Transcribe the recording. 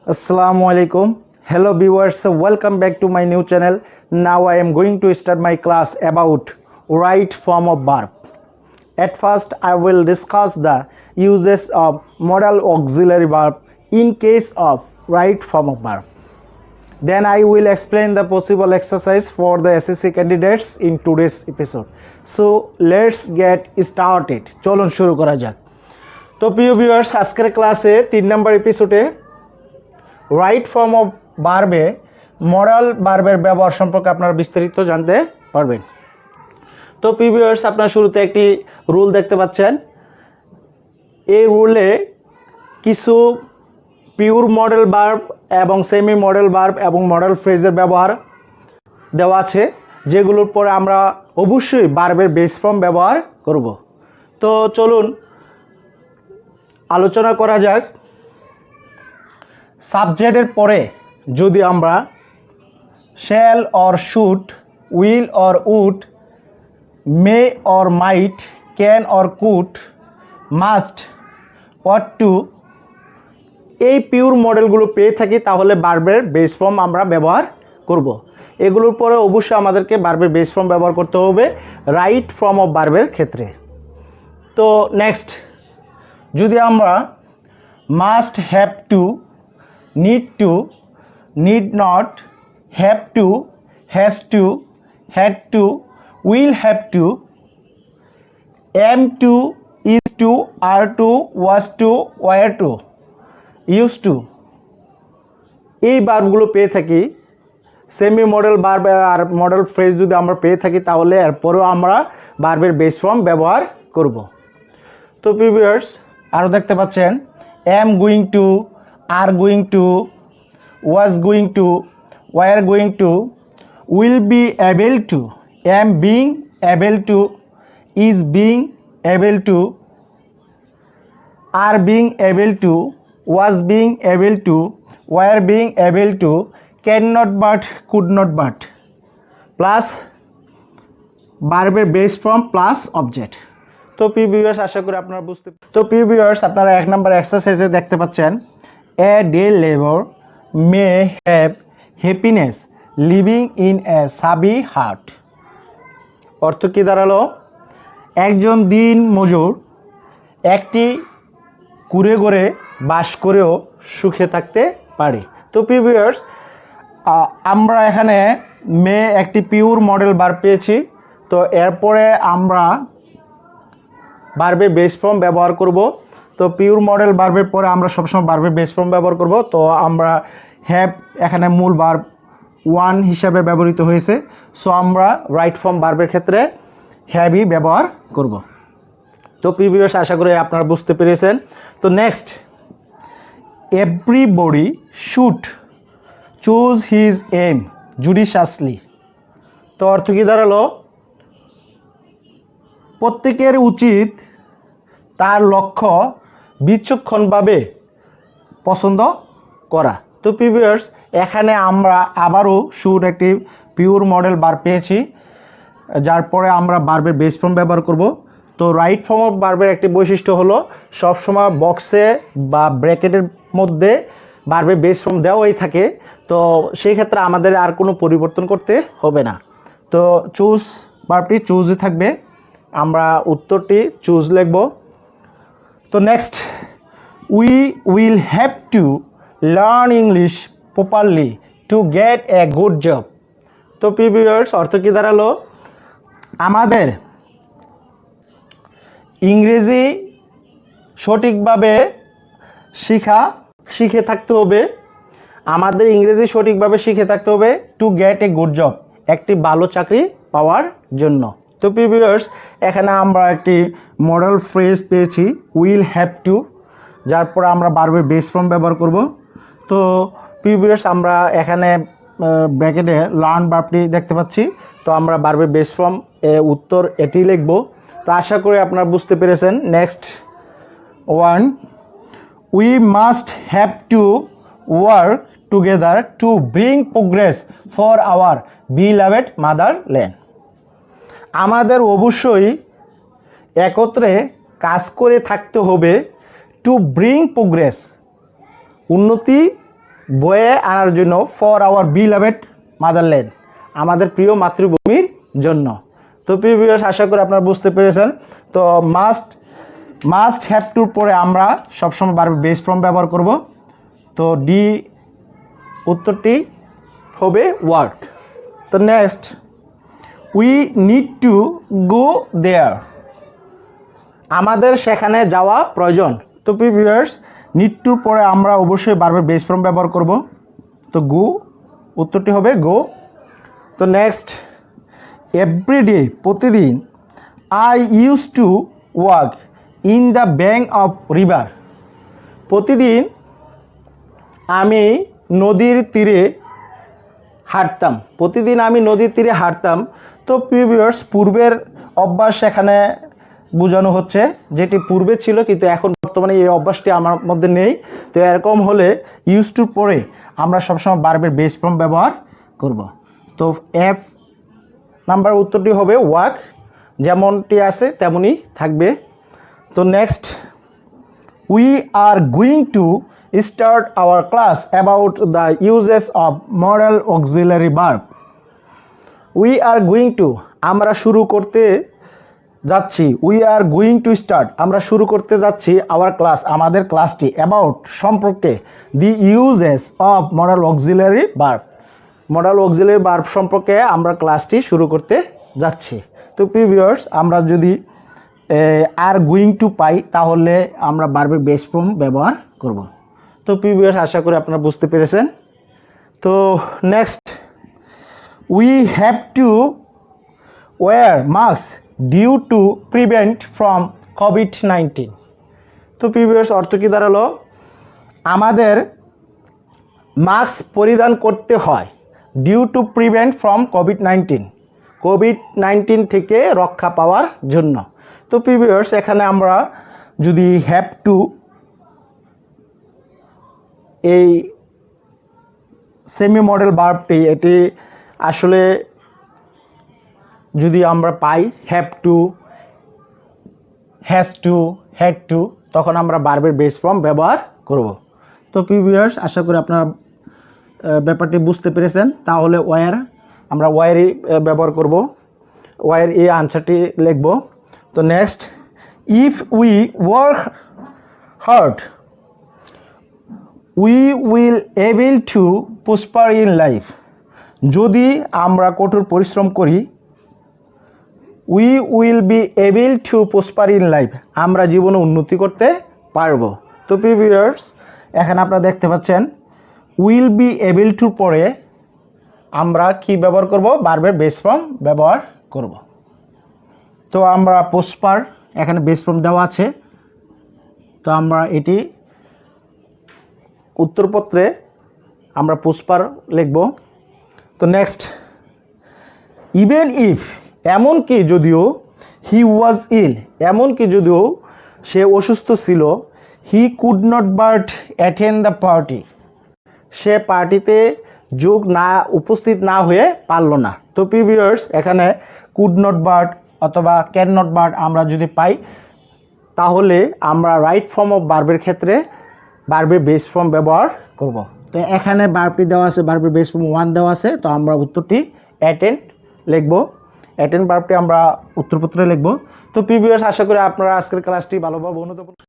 Assalamualaikum. Hello viewers, welcome back to my new channel. Now I am going to start my class about right form of verb. At first I will discuss the uses of modal auxiliary verb in case of right form of verb. Then I will explain the possible exercise for the SSC candidates in today's episode. So let's get started. চলুন শুরু করা যাক। তো প্রিয় viewers, আজকের ক্লাসে 3 নম্বর এপিসোডে right form of ভার্বে modal ভার্বের ব্যবহার সম্পর্কে আপনারা বিস্তারিত জানতে পারবেন। তো প্রিয় ভিউয়ার্স, আপনারা শুরুতে একটি রুল দেখতে পাচ্ছেন। এই রুলে কিছু পিওর মডেল ভার্ব এবং সেমি মডেল ভার্ব এবং মডেল ফ্রেজের ব্যবহার দেওয়া আছে, যেগুলোর পরে আমরা অবশ্যই ভার্বের বেস ফর্ম ব্যবহার করব। তো চলুন আলোচনা করা যাক। সাবজেক্টের পরে যদি আমরা shall or should, will or would, may or might, can or could, must, ought to এই পিওর মডেলগুলো পেয়ে থাকি, তাহলে ভার্বের বেস ফর্ম আমরা ব্যবহার করব। এগুলোর পরে অবশ্যই আমাদেরকে ভার্বের বেস ফর্ম ব্যবহার করতে হবে রাইট ফর্ম অফ ভার্বের ক্ষেত্রে। তো নেক্সট, যদি আমরা must, have to, need to, need not, have to, has to, had to, will have to, am to, is to, are to, was to, were to, used to এই ভার্বগুলো পেয়ে থাকি, semi modal verb আর model phrase যদি আমরা পেয়ে থাকি, তাহলে এরপরেও আমরা ভার্বের বেস ফর্ম ব্যবহার করব। তো ভিউয়ার্স, আরও দেখতে পাচ্ছেন am going to, are going to, was going to, were going to, will be able to, am being able to, is being able to, are being able to, was being able to, were being able to, cannot but, could not but, plus ভার্বের base form plus object. তো প্রিয় viewers, আশা করি আপনারা বুঝতে। তো প্রিয় viewers, আপনারা 1 নম্বর এক্সারসাইজে দেখতে পাচ্ছেন a day labour may have happiness living in a সাবি হার্ট। অর্থ কী দাঁড়ালো? একজন দিন মজুর একটি কুঁড়ে ঘরে বাস করেও সুখে থাকতে পারে। তো প্রিয় ভিউয়ার্স, আমরা এখানে মে একটি পিওর মডেল ভার্ব পেয়েছি। তো এরপরে আমরা ভার্বের বেস ফর্ম ব্যবহার করব। তো পিওর মডেল ভার্বের পরে আমরা সবসময় ভার্বের বেস ফর্ম ব্যবহার করব। তো আমরা হ্যাভ এখানে মূল ভার্ব 1 হিসাবে ব্যবহৃত হয়েছে। সো আমরা রাইট ফর্ম ভার্বের ক্ষেত্রে হ্যাভই ব্যবহার করব। তো প্রিভিয়াস আশা করি আপনারা বুঝতে পেরেছেন। তো next, everybody should choose his aim judiciously. তো অর্থ কী দাঁড়ালো? প্রত্যেকের উচিত তার লক্ষ্য বিচক্ষণভাবে পছন্দ করা। তো প্রিভিয়ার্স, এখানে আমরা আবারও শুড একটি পিওর মডেল ভার্ব পেয়েছি, যার পরে আমরা ভার্বের বেস ফর্ম ব্যবহার করব। তো রাইট ফর্ম অফ ভার্বের একটি বৈশিষ্ট্য হলো সবসময় বক্সে বা ব্র্যাকেটের মধ্যে ভার্বের বেস ফর্ম দেওয়াই থাকে। তো সেই ক্ষেত্রে আমাদের আর কোনো পরিবর্তন করতে হবে না। তো চুজ ভার্বটি চুজই থাকবে, আমরা উত্তরটি চুজ লিখব। তো next, we will have to learn English properly to get a good job. তো প্রিভিয়ার্স, অর্থ কী দাঁড়ালো? আমাদের ইংরেজি সঠিকভাবে শিখে থাকতে হবে, আমাদের ইংরেজি সঠিকভাবে শিখে থাকতে হবে to get a good job, একটি ভালো চাকরি পাওয়ার জন্য। তো প্রিভিয়ার্স, এখানে আমরা একটি মডেল ফ্রেজ পেয়েছি উইল হ্যাভ টু, যার পর আমরা ভার্বের বেস ফর্ম ব্যবহার করব। তো প্রিভিয়ার্স, আমরা এখানে ব্র্যাকেটে লার্ন ভার্বটি দেখতে পাচ্ছি। তো আমরা ভার্বের বেস ফর্ম উত্তর এটি লিখব। তো আশা করি আপনারা বুঝতে পেরেছেন। Next one, we must have to work together to bring progress for our beloved motherland. আমাদের অবশ্যই একত্রে কাজ করে থাকতে হবে টু ব্রিং প্রোগ্রেস, উন্নতি বয়ে আনার জন্য ফর আওয়ার বিলাভেড মাদারল্যান্ড, আমাদের প্রিয় মাতৃভূমির জন্য। তো প্রিভিয়াস আশা করি আপনারা বুঝতে পেরেছেন। তো মাস্ট হ্যাভ টুর পরে আমরা সবসময় বারবার বেস ফর্ম ব্যবহার করব। তো ডি উত্তরটি হবে ওয়ার্ক। তো next, we need to go there, আমাদের সেখানে যাওয়া প্রয়োজন। তো প্রিভিয়াস নিড টুর পরে আমরা অবশ্যই বারবার বেস ফর্ম ব্যবহার করব। তো গো উত্তরটি হবে গো। তো নেক্সট, এভরিডে প্রতিদিন, I use to walk in the bank of river, প্রতিদিন আমি নদীর তীরে হাঁটতাম, প্রতিদিন আমি নদীর তীরে হাঁটতাম। তো প্রিভিয়াস পূর্বের অভ্যাস এখানে বোঝানো হচ্ছে, যেটি পূর্বে ছিল কিন্তু এখন বর্তমানে এই অভ্যাসটি আমার মধ্যে নেই। তো এরকম হলে ইউজ টুর পরে আমরা সবসময় বারবার বেস ফর্ম ব্যবহার করব। তো এফ নাম্বার উত্তরটি হবে ওয়াক, যেমনটি আছে তেমনই থাকবে। তো next, we are going to start our class about the uses of modal auxiliary verb. We are going to, আমরা শুরু করতে যাচ্ছি, we are going to start, আমরা শুরু করতে যাচ্ছি আওয়ার ক্লাস, আমাদের ক্লাসটি, অ্যাবাউট সম্পর্কে, the uses of modal auxiliary verb, modal auxiliary verb সম্পর্কে আমরা ক্লাসটি শুরু করতে যাচ্ছি। তো প্রিভিয়াস আমরা যদি আর গোয়িং টু পাই তাহলে আমরা বারবার বেস ফর্ম ব্যবহার করব। তো প্রিভিয়াস আশা করি আপনারা বুঝতে পেরেছেন। তো next, we have to wear mask due to prevent from কোভিড-19। তো প্রিভিয়াস অর্থ কী দাঁড়ালো, আমাদের মাস্ক পরিধান করতে হয় ডিউ টু প্রিভেন্ট ফ্রম কোভিড-19 থেকে রক্ষা পাওয়ার জন্য। তো প্রিভিয়াস এখানে আমরা যদি হ্যাভ টু এই সেমি মডেল ভার্বটি, এটি আসলে যদি আমরা পাই have to, has to, had to, তখন আমরা ভার্বের বেস ফর্ম ব্যবহার করব। তো প্রিভিয়াস আশা করি আপনারা ব্যাপারটি বুঝতে পেরেছেন। তাহলে ওয়ার, আমরা ওয়ারই ব্যবহার করব, ওয়ার এই আনসারটি লিখব। তো next, if we work hard we will able to prosper in life, যদি আমরা কঠোর পরিশ্রম করি, we will be able to prosper in life, আমরা জীবনে উন্নতি করতে পারব। তো প্রিভিয়াস এখানে আপনারা দেখতে পাচ্ছেন উইল বি এবল টু পরে আমরা কি ব্যবহার করব, ভার্বের বেস ফর্ম ব্যবহার করব। তো আমরা প্রসপার, এখানে বেস ফর্ম দেওয়া আছে, তো আমরা এটি উত্তরপত্রে আমরা প্রসপার লিখব। তো নেক্সট, ইভেন ইফ, এমনকি যদিও, হি ওয়াজ ইল, এমনকি যদিও সে অসুস্থ ছিল, he could not but attend the party, সে পার্টিতে উপস্থিত না হয়ে পারল না। তো প্রিভিয়াস এখানে কুড নট বাট অথবা ক্যান নট বাট আমরা যদি পাই তাহলে আমরা রাইট ফর্ম অফ ভার্বের ক্ষেত্রে ভার্বের বেস ফর্ম ব্যবহার করব। তো এখানে ভার্বটি দেওয়া আছে, ভার্বের বেস ফর্ম 1 দেওয়া আছে, তো আমরা উত্তরটি অ্যাটেন্ড লিখব। অ্যাটেন্ড ভার্বটি আমরা উত্তরপত্রে লিখব। তো প্রিভিয়াস আশা করি আপনারা আজকের ক্লাসটি ভালোভাবে অনুধাবন